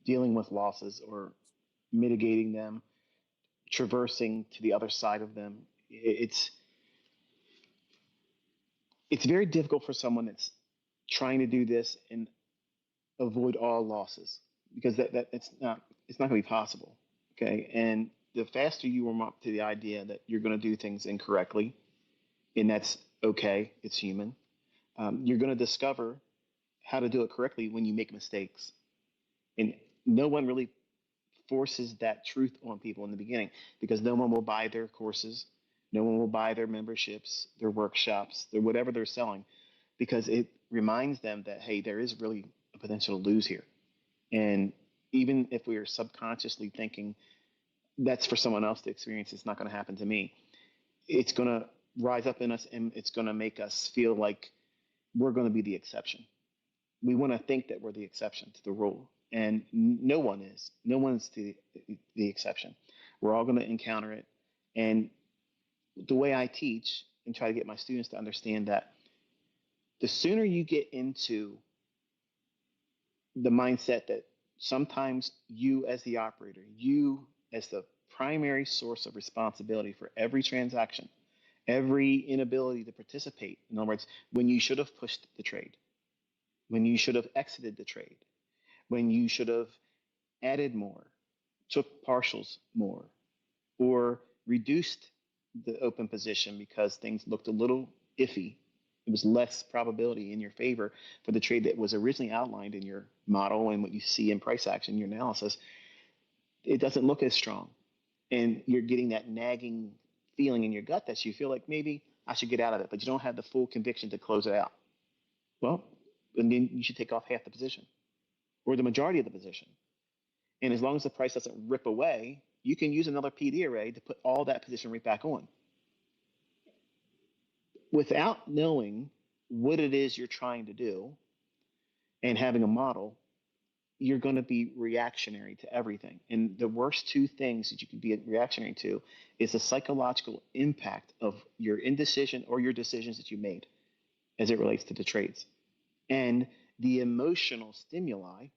dealing with losses or mitigating them, traversing to the other side of them. It's very difficult for someone that's trying to do this and avoid all losses because that it's not going to be possible. Okay, and the faster you warm up to the idea that you're going to do things incorrectly, and that's okay, it's human. You're going to discover how to do it correctly when you make mistakes, and no one really forces that truth on people in the beginning because no one will buy their courses, no one will buy their memberships, their workshops, their whatever they're selling, because it reminds them that hey, there is really a potential to lose here. And even if we are subconsciously thinking that's for someone else to experience, it's not going to happen to me. It's going to rise up in us and it's going to make us feel like we're going to be the exception. We want to think that we're the exception to the rule, and no one is. No one's the exception. We're all going to encounter it. And the way I teach and try to get my students to understand that the sooner you get into the mindset that sometimes you as the operator, you as the primary source of responsibility for every transaction, every inability to participate. In other words, when you should have pushed the trade, when you should have exited the trade, when you should have added more, took partials more, or reduced the open position because things looked a little iffy. It was less probability in your favor for the trade that was originally outlined in your model and what you see in price action, your analysis. It doesn't look as strong. And you're getting that nagging feeling in your gut that you feel like maybe I should get out of it, but you don't have the full conviction to close it out. Well, and then you should take off half the position or the majority of the position. And as long as the price doesn't rip away, you can use another PD array to put all that position right back on. Without knowing what it is you're trying to do and having a model, you're going to be reactionary to everything. And the worst two things that you can be reactionary to is the psychological impact of your indecision or your decisions that you made as it relates to the trades and the emotional stimuli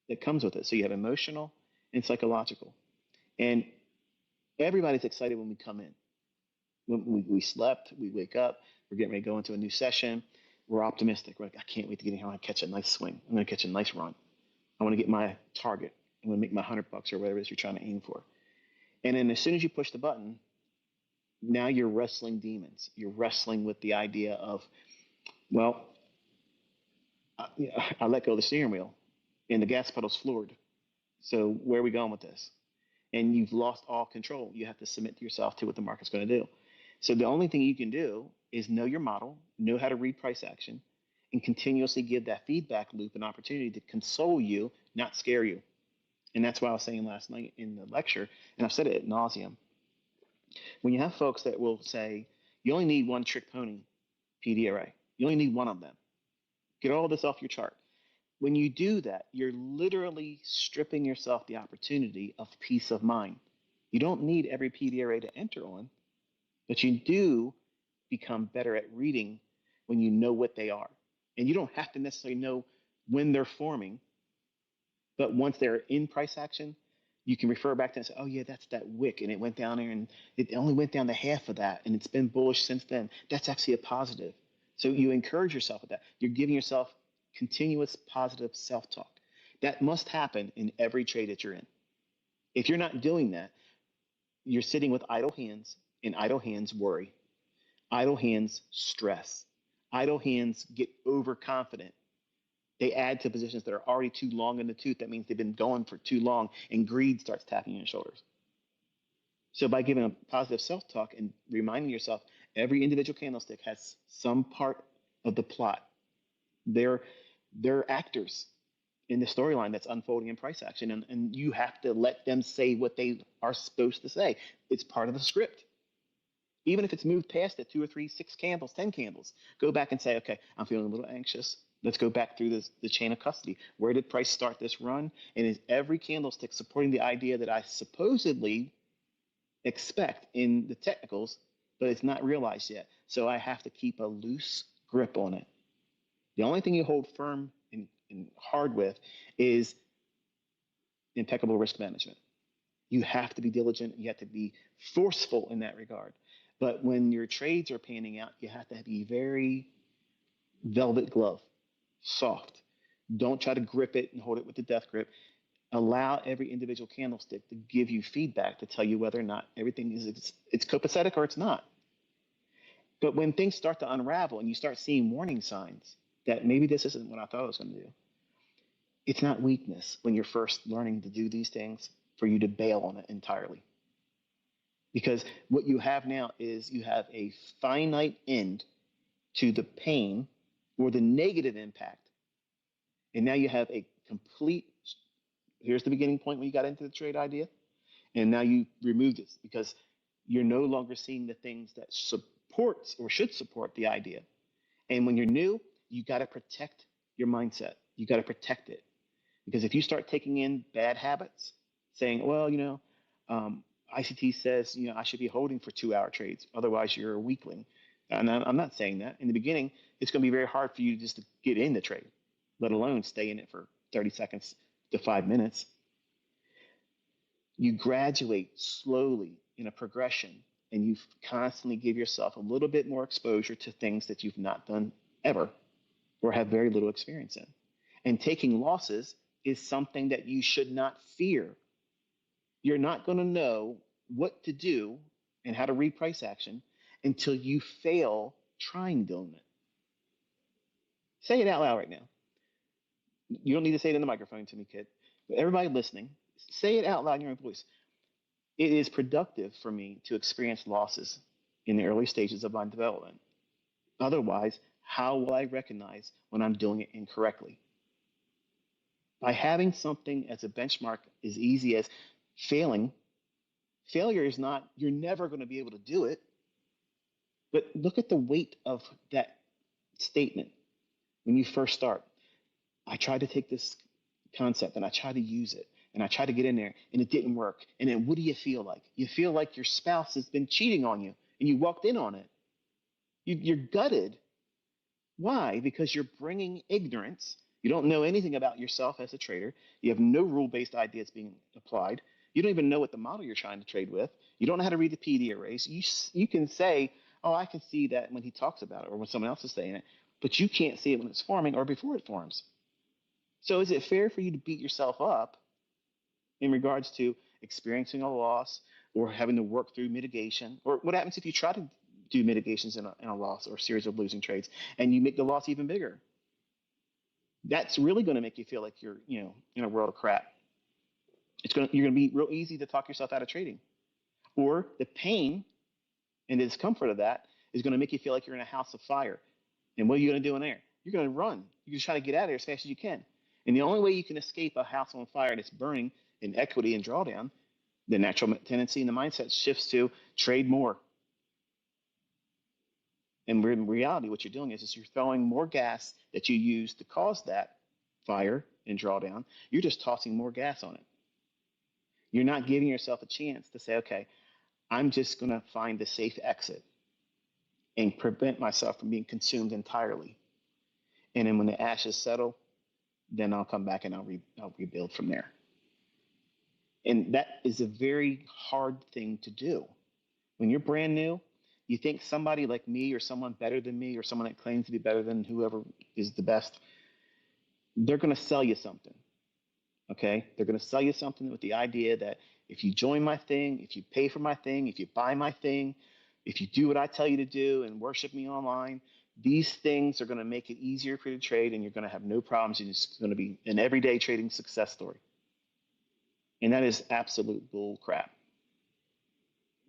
that comes with it. So you have emotional and psychological. And everybody's excited when we come in. When we slept, we wake up, we're getting ready to go into a new session. We're optimistic. We're like, I can't wait to get in here. I'm going to catch a nice swing. I'm going to catch a nice run. I want to get my target. I'm going to make my $100 or whatever it is you're trying to aim for. And then as soon as you push the button, now you're wrestling demons. You're wrestling with the idea of, well, I let go of the steering wheel and the gas pedal's floored. So where are we going with this? And you've lost all control. You have to submit to yourself to what the market's going to do. So the only thing you can do is know your model, know how to read price action, and continuously give that feedback loop an opportunity to console you, not scare you. And that's what I was saying last night in the lecture, and I've said it ad nauseum. When you have folks that will say, you only need one trick pony PD array, you only need one of them. Get all this off your chart. When you do that, you're literally stripping yourself the opportunity of peace of mind. You don't need every PD array to enter on, but you do become better at reading when you know what they are. And you don't have to necessarily know when they're forming, but once they're in price action, you can refer back to it and say, oh yeah, that's that wick, and it went down there and it only went down to half of that, and it's been bullish since then. That's actually a positive. So you encourage yourself with that. You're giving yourself continuous positive self-talk. That must happen in every trade that you're in. If you're not doing that, you're sitting with idle hands, and idle hands worry. Idle hands stress. Idle hands get overconfident. They add to positions that are already too long in the tooth. That means they've been going for too long, and greed starts tapping you in the shoulders. So by giving a positive self-talk and reminding yourself every individual candlestick has some part of the plot. They're actors in the storyline that's unfolding in price action, and you have to let them say what they are supposed to say. It's part of the script. Even if it's moved past it, 2 or 3, 6 candles, 10 candles, go back and say, okay, I'm feeling a little anxious. Let's go back through the chain of custody. Where did price start this run? And is every candlestick supporting the idea that I supposedly expect in the technicals, but it's not realized yet? So I have to keep a loose grip on it. The only thing you hold firm and hard with is impeccable risk management. You have to be diligent. You have to be forceful in that regard. But when your trades are panning out, you have to be very velvet glove, soft. Don't try to grip it and hold it with the death grip. Allow every individual candlestick to give you feedback to tell you whether or not everything is it's copacetic or it's not. But when things start to unravel and you start seeing warning signs that maybe this isn't what I thought I was going to do, it's not weakness when you're first learning to do these things for you to bail on it entirely. Because what you have now is you have a finite end to the pain or the negative impact. And now you have a complete, here's the beginning point when you got into the trade idea. And now you removed it because you're no longer seeing the things that supports or should support the idea. And when you're new, you got to protect your mindset. You got to protect it. Because if you start taking in bad habits, saying, well, ICT says, I should be holding for 2 hour trades. Otherwise, you're a weakling. And I'm not saying that. In the beginning, it's going to be very hard for you just to get in the trade, let alone stay in it for 30 seconds to 5 minutes. You graduate slowly in a progression, and you constantly give yourself a little bit more exposure to things that you've not done ever or have very little experience in. And taking losses is something that you should not fear. You're not going to know what to do and how to read price action until you fail trying doing it. Say it out loud right now. You don't need to say it in the microphone to me, kid. But everybody listening, say it out loud in your own voice. It is productive for me to experience losses in the early stages of my development. Otherwise, how will I recognize when I'm doing it incorrectly? By having something as a benchmark as easy as failing, failure is not, you're never going to be able to do it. But look at the weight of that statement when you first start. I tried to take this concept and I tried to use it and I tried to get in there and it didn't work. And then what do you feel like? You feel like your spouse has been cheating on you and you walked in on it. You're gutted. Why? Because you're bringing ignorance. You don't know anything about yourself as a trader. You have no rule-based ideas being applied. You don't even know what the model you're trying to trade with. You don't know how to read the PD arrays. You can say, oh, I can see that when he talks about it or when someone else is saying it, but you can't see it when it's forming or before it forms. So is it fair for you to beat yourself up in regards to experiencing a loss or having to work through mitigation? Or what happens if you try to do mitigations in a loss or a series of losing trades and you make the loss even bigger? That's really going to make you feel like you're, in a world of crap. You're going to be real easy to talk yourself out of trading. Or the pain and the discomfort of that is going to make you feel like you're in a house of fire. And what are you going to do in there? You're going to run. You're going to try to get out of there as fast as you can. And the only way you can escape a house on fire that's burning in equity and drawdown, the natural tendency and the mindset shifts to trade more. And in reality, what you're doing is you're throwing more gas that you use to cause that fire and drawdown. You're just tossing more gas on it. You're not giving yourself a chance to say, okay, I'm just going to find the safe exit and prevent myself from being consumed entirely. And then when the ashes settle, then I'll come back and I'll rebuild from there. And that is a very hard thing to do. When you're brand new, you think somebody like me or someone better than me or someone that claims to be better than whoever is the best, they're going to sell you something. Okay? They're going to sell you something with the idea that if you join my thing, if you pay for my thing, if you buy my thing, if you do what I tell you to do and worship me online, these things are going to make it easier for you to trade and you're going to have no problems. And it's going to be an everyday trading success story. And that is absolute bull crap.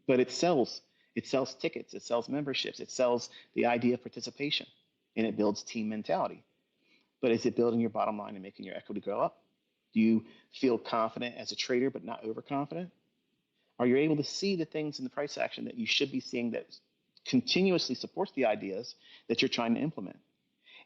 But it sells. It sells tickets. It sells memberships. It sells the idea of participation. And it builds team mentality. But is it building your bottom line and making your equity go up? Do you feel confident as a trader but not overconfident? Are you able to see the things in the price action that you should be seeing that continuously supports the ideas that you're trying to implement?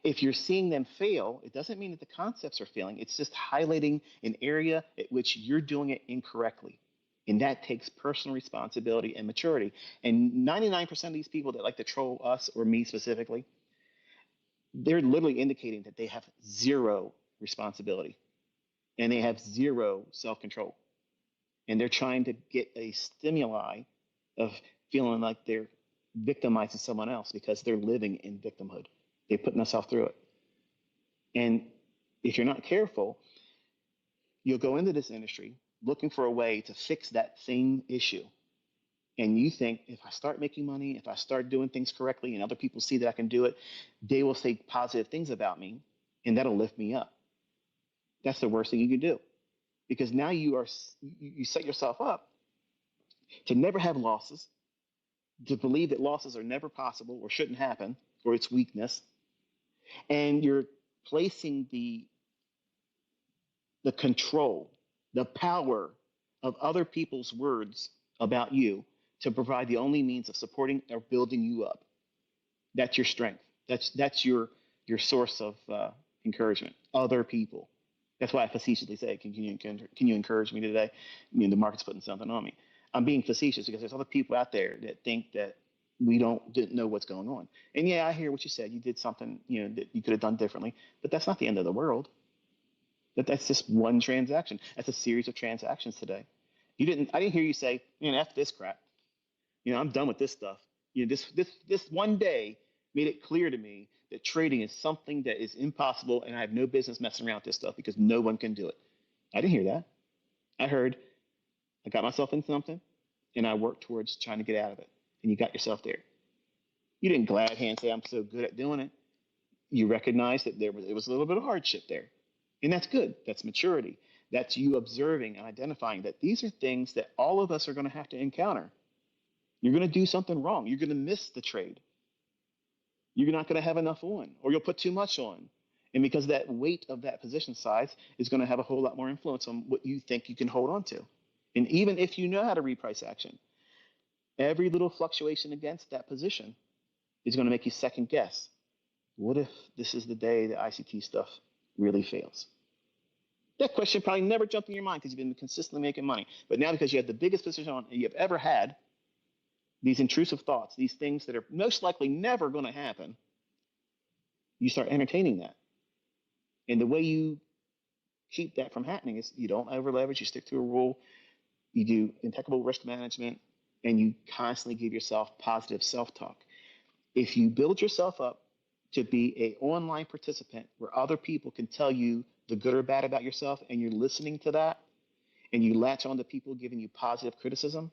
If you're seeing them fail, it doesn't mean that the concepts are failing. It's just highlighting an area at which you're doing it incorrectly. And that takes personal responsibility and maturity. And 99% of these people that like to troll us or me specifically, they're literally indicating that they have zero responsibility. and they have zero self control. And they're trying to get a stimuli of feeling like they're victimizing someone else because they're living in victimhood. They're putting themselves through it. And if you're not careful, you'll go into this industry looking for a way to fix that same issue. And you think, if I start making money, if I start doing things correctly, and other people see that I can do it, they will say positive things about me, and that'll lift me up. That's the worst thing you can do, because now you set yourself up to never have losses, to believe that losses are never possible or shouldn't happen, or it's weakness, and you're placing the control, the power of other people's words about you to provide the only means of supporting or building you up. That's your strength. That's your source of encouragement. Other people. That's why I facetiously say, "Can you encourage me today?" I mean, the market's putting something on me. I'm being facetious because there's other people out there that think that we didn't know what's going on. And yeah, I hear what you said. You did something, that you could have done differently, but that's not the end of the world. That's just one transaction. That's a series of transactions today. I didn't hear you say, F this crap. I'm done with this stuff. This one day made it clear to me that trading is something that is impossible, and I have no business messing around with this stuff because no one can do it. I didn't hear that. I heard I got myself in something, and I worked towards trying to get out of it. And you got yourself there. You didn't glad hand say I'm so good at doing it. You recognized that it was a little bit of hardship there, and that's good. That's maturity. That's you observing and identifying that these are things that all of us are going to have to encounter. You're going to do something wrong. You're going to miss the trade. You're not going to have enough on, or you'll put too much on. And because that weight of that position size is going to have a whole lot more influence on what you think you can hold on to. And even if you know how to reprice action, every little fluctuation against that position is going to make you second guess. What if this is the day the ICT stuff really fails? That question probably never jumped in your mind because you've been consistently making money. But now, because you have the biggest position on you've ever had, these intrusive thoughts, these things that are most likely never going to happen, you start entertaining that. And the way you keep that from happening is you don't over leverage, you stick to a rule, you do impeccable risk management, and you constantly give yourself positive self-talk. If you build yourself up to be an online participant where other people can tell you the good or bad about yourself, and you're listening to that, and you latch on to people giving you positive criticism,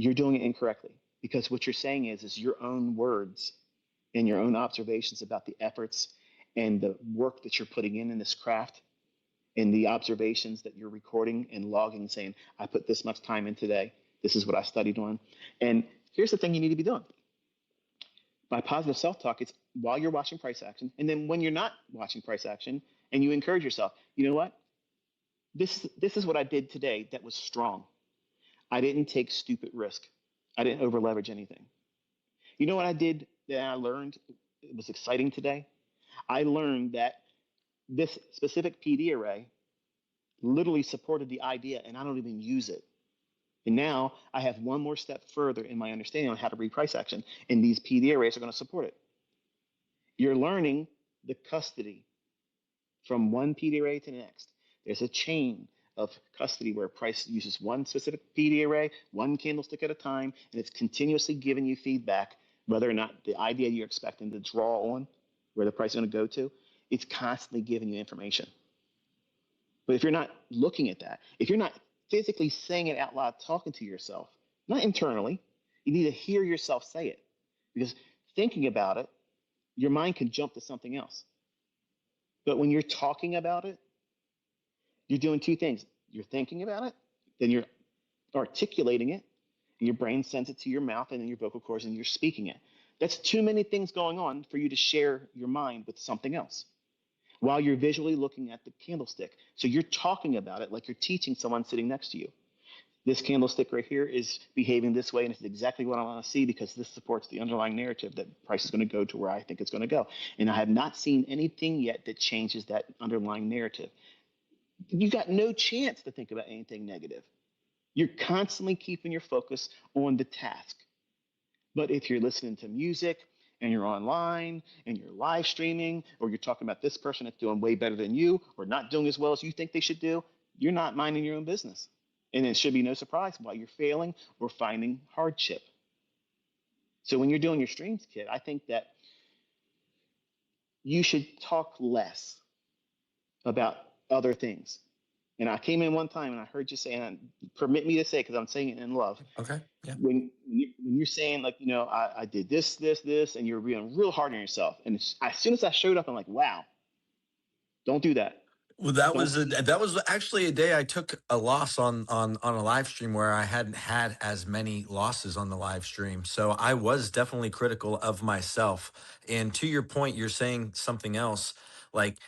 you're doing it incorrectly, because what you're saying is your own words and your own observations about the efforts and the work that you're putting in this craft, and the observations that you're recording and logging, saying, I put this much time in today. This is what I studied on. And here's the thing you need to be doing. By positive self-talk, it's while you're watching price action, and then when you're not watching price action, and you encourage yourself, you know what? This is what I did today that was strong. I didn't take stupid risk. I didn't over leverage anything. You know what I did that I learned? It was exciting today. I learned that this specific PD array literally supported the idea, and I don't even use it. And now I have one more step further in my understanding on how to read price action, and these PD arrays are going to support it. You're learning the custody from one PD array to the next. There's a chain of custody where price uses one specific PD array, one candlestick at a time, and it's continuously giving you feedback whether or not the idea you're expecting to draw on, where the price is going to go to, it's constantly giving you information. But if you're not looking at that, if you're not physically saying it out loud, talking to yourself, not internally, you need to hear yourself say it. Because thinking about it, your mind can jump to something else. But when you're talking about it, you're doing two things. You're thinking about it, then you're articulating it, and your brain sends it to your mouth and then your vocal cords, and you're speaking it. That's too many things going on for you to share your mind with something else while you're visually looking at the candlestick. So you're talking about it like you're teaching someone sitting next to you. This candlestick right here is behaving this way, and it's exactly what I want to see because this supports the underlying narrative that price is going to go to where I think it's going to go. And I have not seen anything yet that changes that underlying narrative. You got no chance to think about anything negative. You're constantly keeping your focus on the task. But if you're listening to music, and you're online and you're live streaming, or you're talking about this person that's doing way better than you or not doing as well as you think they should do, you're not minding your own business. And it should be no surprise why you're failing or finding hardship. So when you're doing your streams, kid, I think that you should talk less about other things. And I came in one time and I heard you say, and permit me to say, because I'm saying it in love, Okay. Yeah. when you're saying like, I did this, and you're being real hard on yourself. And as soon as I showed up, I'm like, wow, don't do that. Well, Don't do that. that was actually a day I took a loss on a live stream where I hadn't had as many losses on the live stream. So I was definitely critical of myself. And to your point, you're saying something else like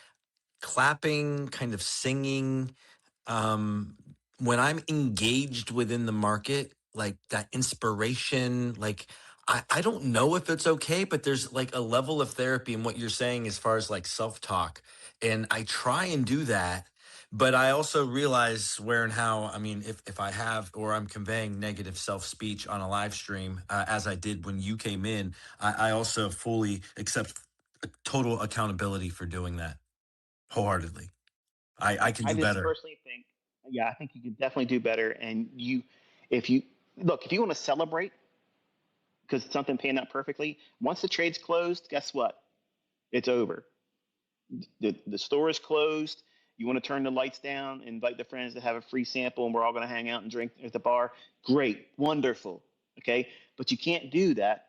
clapping, kind of singing, um when I'm engaged within the market, like that inspiration, like I don't know if it's okay, but there's like a level of therapy in what you're saying as far as like self-talk, and I try and do that. But I also realize where and how, I mean, if I have or I'm conveying negative self-speech on a live stream, as I did when you came in, I also fully accept total accountability for doing that wholeheartedly. I can I do just better. personally think, yeah, I think you can definitely do better. And if you look, if you want to celebrate because something panned out perfectly, once the trade's closed, guess what? It's over. The store is closed. You want to turn the lights down, invite the friends to have a free sample, and we're all going to hang out and drink at the bar. Great, wonderful. Okay, but you can't do that.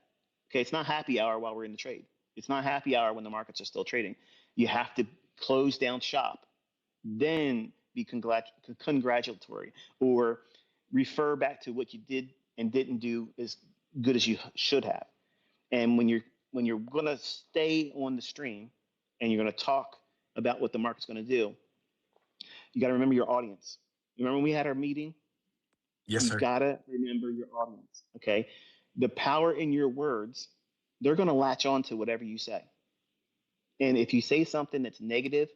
Okay, it's not happy hour while we're in the trade. It's not happy hour when the markets are still trading. You have to close down shop, then be congratulatory or refer back to what you did and didn't do as good as you should have. And when you're going to stay on the stream and you're going to talk about what the market's going to do, you got to remember your audience. You remember when we had our meeting? Yes, You sir. got to remember your audience. Okay, the power in your words, they're going to latch on to whatever you say. And if you say something that's negative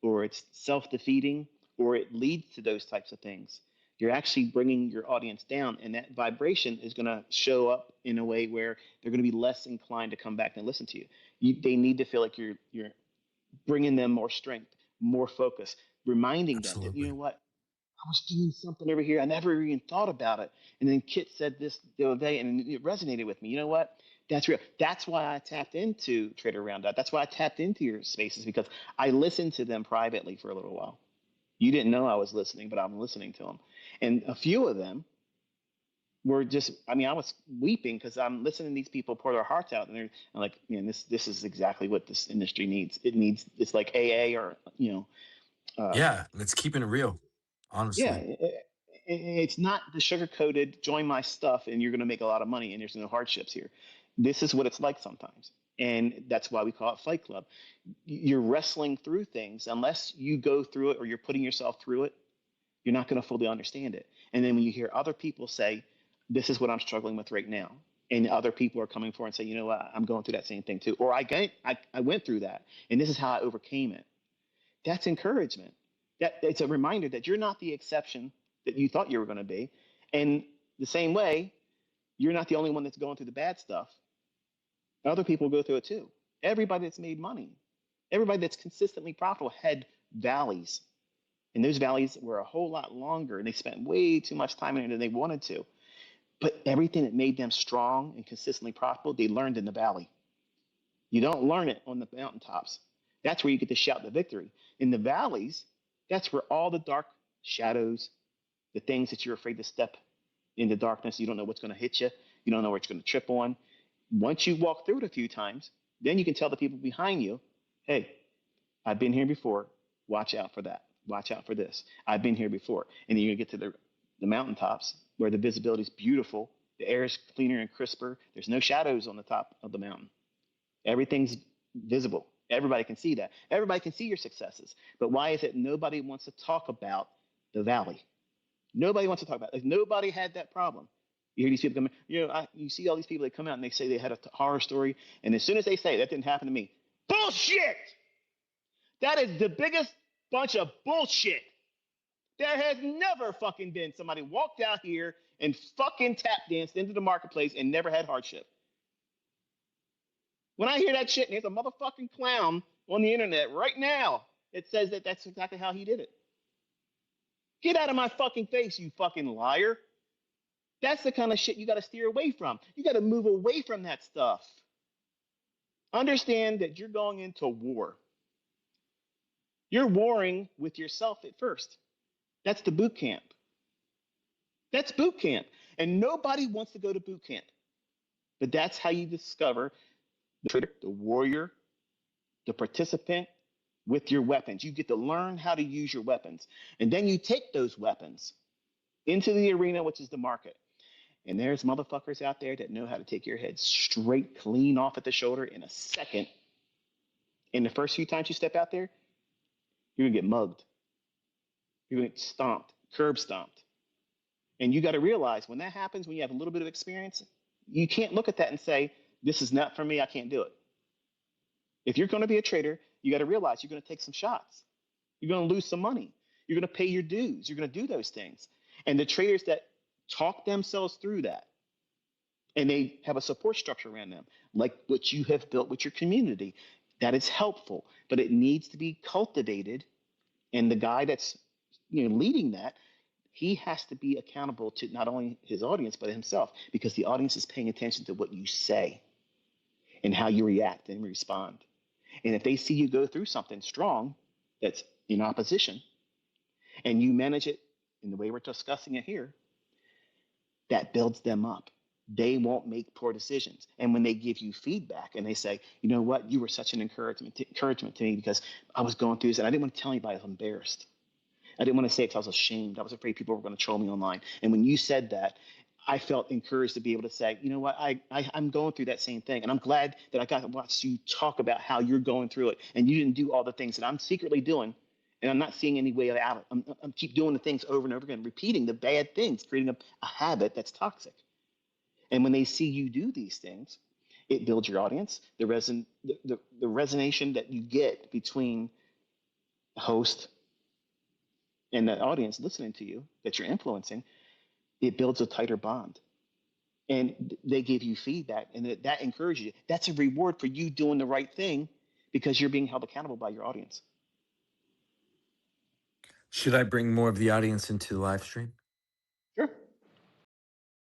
or it's self defeating or it leads to those types of things, you're actually bringing your audience down. And that vibration is going to show up in a way where they're going to be less inclined to come back and listen to you. They need to feel like you're bringing them more strength, more focus, reminding them that, you know Absolutely. what, I was doing something over here. I never even thought about it. And then Kit said this the other day and it resonated with me. You know what? That's real. That's why I tapped into Trader Roundup. That's why I tapped into your spaces because I listened to them privately for a little while. You didn't know I was listening, but I'm listening to them. And a few of them were just, I mean, I was weeping because I'm listening to these people pour their hearts out. And they're like, man, this is exactly what this industry needs. It's like AA or, uh, Yeah, let's keep it real, yeah, honestly. it's not the sugar coated join my stuff and you're going to make a lot of money and there's no hardships here. This is what it's like sometimes. And that's why we call it Fight Club. You're wrestling through things. Unless you go through it or you're putting yourself through it, you're not going to fully understand it. And then when you hear other people say, this is what I'm struggling with right now, and other people are coming forward and say, you know what, I'm going through that same thing too. Or I went through that and this is how I overcame it. That's encouragement. That it's a reminder that you're not the exception that you thought you were going to be. And the same way, you're not the only one that's going through the bad stuff. Other people go through it too. Everybody that's made money, everybody that's consistently profitable had valleys. And those valleys were a whole lot longer and they spent way too much time in it than they wanted to. But everything that made them strong and consistently profitable, they learned in the valley. You don't learn it on the mountaintops. That's where you get to shout the victory. In the valleys, that's where all the dark shadows, the things that you're afraid to step into darkness, you don't know what's going to hit you, you don't know where it's going to trip on. Once you walk through it a few times, then you can tell the people behind you, hey, I've been here before. Watch out for that. Watch out for this. I've been here before. And then you get to the mountaintops where the visibility is beautiful. The air is cleaner and crisper. There's no shadows on the top of the mountain. Everything's visible. Everybody can see that. Everybody can see your successes. But why is it nobody wants to talk about the valley? Nobody wants to talk about it. Like, nobody had that problem. You hear these people come, you see all these people that come out and they say they had a horror story, and as soon as they say that didn't happen to me, bullshit. That is the biggest bunch of bullshit. There has never fucking been somebody walked out here and fucking tap danced into the marketplace and never had hardship. When I hear that shit, and there's a motherfucking clown on the internet right now that says that that's exactly how he did it. Get out of my fucking face, you fucking liar. That's the kind of shit you got to steer away from. You got to move away from that stuff. Understand that you're going into war. You're warring with yourself at first. That's the boot camp. That's boot camp. And nobody wants to go to boot camp. But that's how you discover the trader, the warrior, the participant with your weapons. You get to learn how to use your weapons. And then you take those weapons into the arena, which is the market. And there's motherfuckers out there that know how to take your head straight, clean off at the shoulder in a second. And the first few times you step out there, you're going to get mugged. You're going to get stomped, curb stomped. And you got to realize when that happens, when you have a little bit of experience, you can't look at that and say, this is not for me, I can't do it. If you're going to be a trader, you got to realize you're going to take some shots. You're going to lose some money. You're going to pay your dues. You're going to do those things. And the traders that talk themselves through that, and they have a support structure around them, like what you have built with your community, that is helpful, but it needs to be cultivated. And the guy that's leading that, he has to be accountable to not only his audience but himself, because the audience is paying attention to what you say and how you react and respond. And if they see you go through something strong that's in opposition and you manage it in the way we're discussing it here, that builds them up. They won't make poor decisions. And when they give you feedback and they say, you know what, you were such an encouragement to me because I was going through this and I didn't want to tell anybody I was embarrassed. I didn't want to say it because I was ashamed. I was afraid people were going to troll me online. And when you said that, I felt encouraged to be able to say, you know what, I'm going through that same thing. And I'm glad that I got to watch you talk about how you're going through it. And you didn't do all the things that I'm secretly doing. And I'm not seeing any way out of it. I'm keep doing the things over and over again, repeating the bad things, creating a habit that's toxic. And when they see you do these things, it builds your audience. The resonation that you get between host and the audience listening to you that you're influencing, it builds a tighter bond. And they give you feedback, and that encourages you. That's a reward for you doing the right thing because you're being held accountable by your audience. Should I bring more of the audience into the live stream?